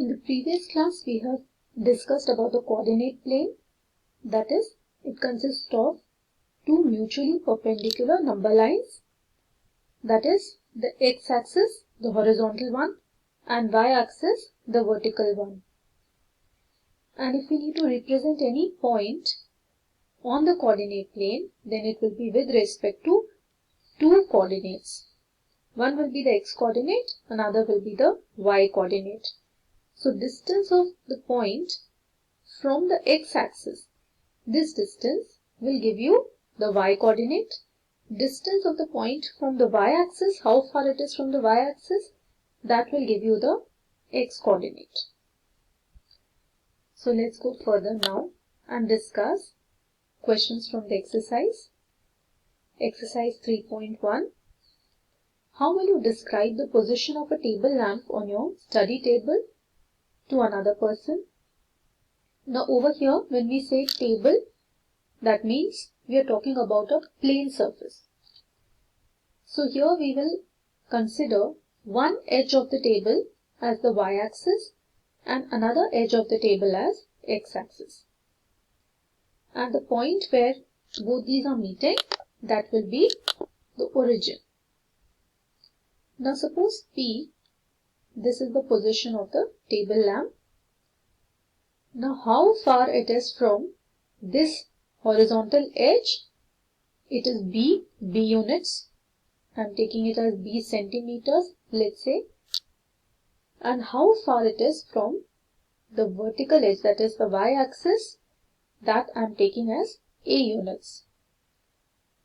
In the previous class, we have discussed about the coordinate plane. That is, it consists of two mutually perpendicular number lines. That is, the x-axis, the horizontal one, and y-axis, the vertical one. And if we need to represent any point on the coordinate plane, then it will be with respect to two coordinates. One will be the x-coordinate, another will be the y-coordinate. So distance of the point from the x-axis, this distance will give you the y-coordinate. Distance of the point from the y-axis, how far it is from the y-axis, that will give you the x-coordinate. So let's go further now and discuss questions from the exercise. Exercise 3.1. How will you describe the position of a table lamp on your study table to another person? Now over here, when we say table, that means we are talking about a plane surface. So here we will consider one edge of the table as the y-axis and another edge of the table as x-axis. And the point where both these are meeting, that will be the origin. Now suppose P, this is the position of the table lamp. Now how far it is from this horizontal edge? It is B units. I am taking it as B centimeters, let's say. And how far it is from the vertical edge, that is the y-axis, that I am taking as A units.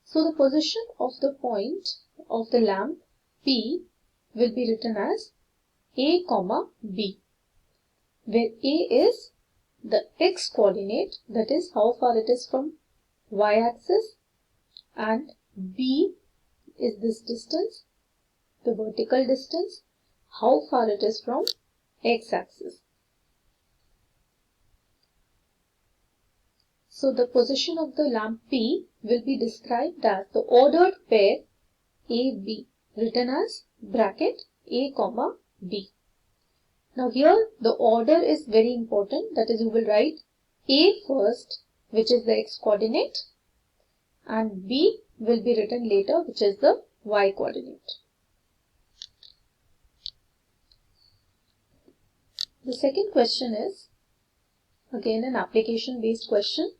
So the position of the point of the lamp P will be written as A, B, where A is the x-coordinate, that is how far it is from y-axis, and B is this distance, the vertical distance, how far it is from x-axis. So the position of the lamp P will be described as the ordered pair AB, written as bracket A, B. Now here the order is very important, that is you will write A first, which is the x-coordinate, and B will be written later, which is the y-coordinate. The second question is again an application based question.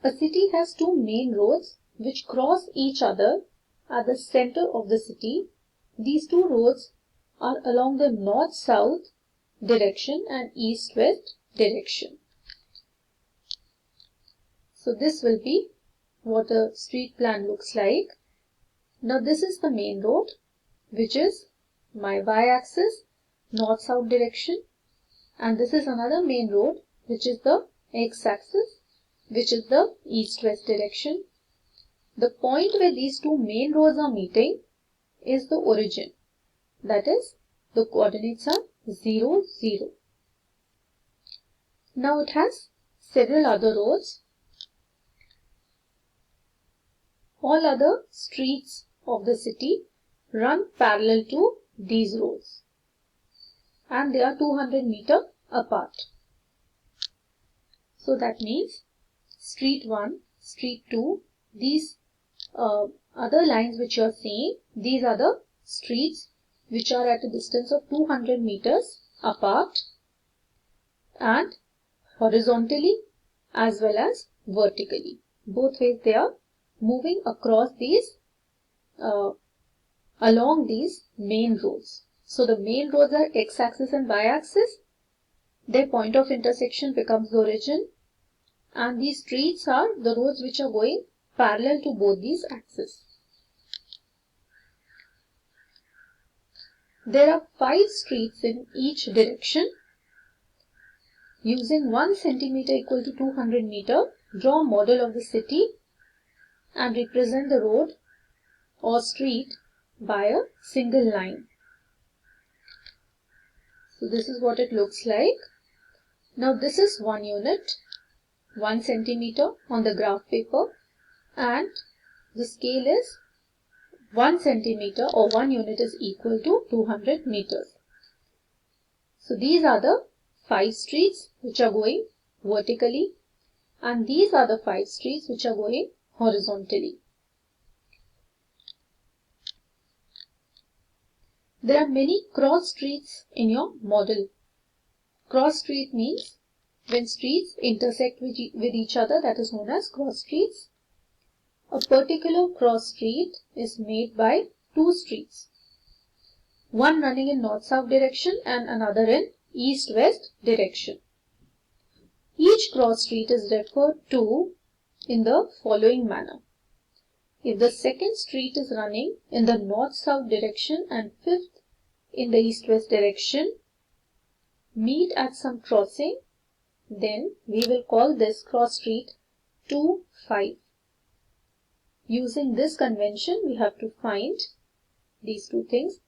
A city has two main roads which cross each other at the center of the city. These two roads are along the north-south direction and east-west direction. So this will be what a street plan looks like. Now this is the main road, which is my y-axis, north-south direction, and this is another main road, which is the x-axis, which is the east-west direction. The point where these two main roads are meeting is the origin. That is, the coordinates are 0, 0. Now it has several other roads. All other streets of the city run parallel to these roads, and they are 200 meters apart. So that means street 1, street 2, these other lines which you are seeing, these are the streets which are at a distance of 200 meters apart and horizontally as well as vertically. Both ways they are moving across these, along these main roads. So the main roads are x-axis and y-axis. Their point of intersection becomes the origin, and these streets are the roads which are going parallel to both these axes. There are 5 streets in each direction. Using 1 centimeter equal to 200 meter, draw a model of the city and represent the road or street by a single line. So this is what it looks like. Now this is 1 unit, 1 centimeter on the graph paper, and the scale is 1 centimeter or 1 unit is equal to 200 meters. So these are the 5 streets which are going vertically, and these are the 5 streets which are going horizontally. There are many cross streets in your model. Cross street means when streets intersect with each other, that is known as cross streets. A particular cross street is made by 2 streets, one running in north-south direction and another in east-west direction. Each cross street is referred to in the following manner. If the second street is running in the north-south direction and fifth in the east-west direction meet at some crossing, then we will call this cross street 2, 5. Using this convention, we have to find these two things.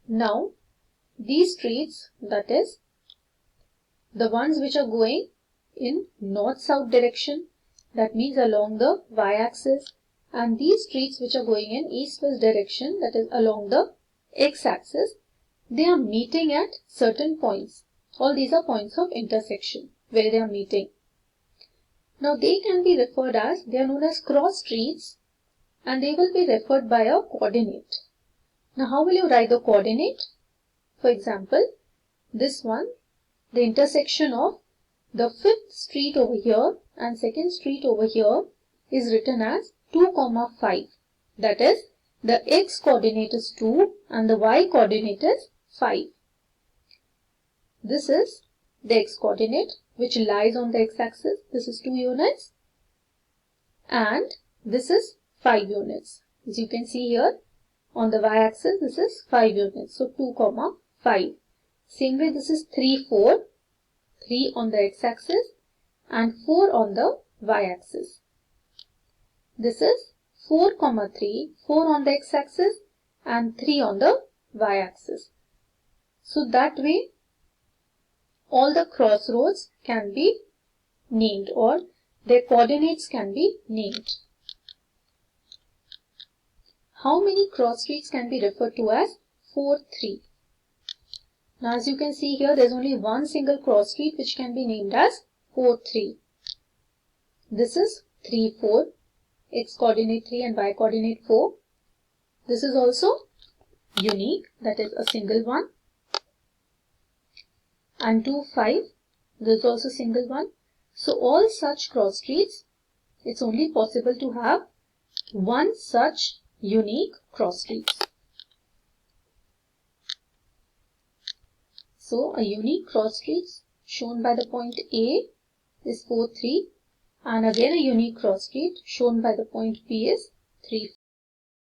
Now, these streets, that is, the ones which are going in north-south direction, that means along the y-axis, and these streets which are going in east-west direction, that is along the x-axis, they are meeting at certain points. All these are points of intersection where they are meeting. Now they can be referred as, they are known as cross streets, and they will be referred by a coordinate. Now how will you write the coordinate? For example, this one, the intersection of the 5th street over here and 2nd street over here is written as 2, 5. That is, the x coordinate is 2 and the y coordinate is 5. This is the x coordinate which lies on the x-axis. This is 2 units and this is 5 units. As you can see here, on the y-axis, this is 5 units. So 2, 5. Same way, this is 3, 4. 3 on the x-axis and 4 on the y-axis. This is 4, 3, 4 on the x-axis and 3 on the y-axis. So that way, all the crossroads can be named or their coordinates can be named. How many cross streets can be referred to as 4, 3? Now as you can see here, there is only one single cross street which can be named as 4, 3. This is 3, 4, x coordinate 3 and y coordinate 4. This is also unique, that is a single one. And 2, 5, this is also single one. So all such cross streets, it's only possible to have one such unique cross street. So a unique cross street shown by the point A is 4, 3, and again a unique cross street shown by the point B is 3,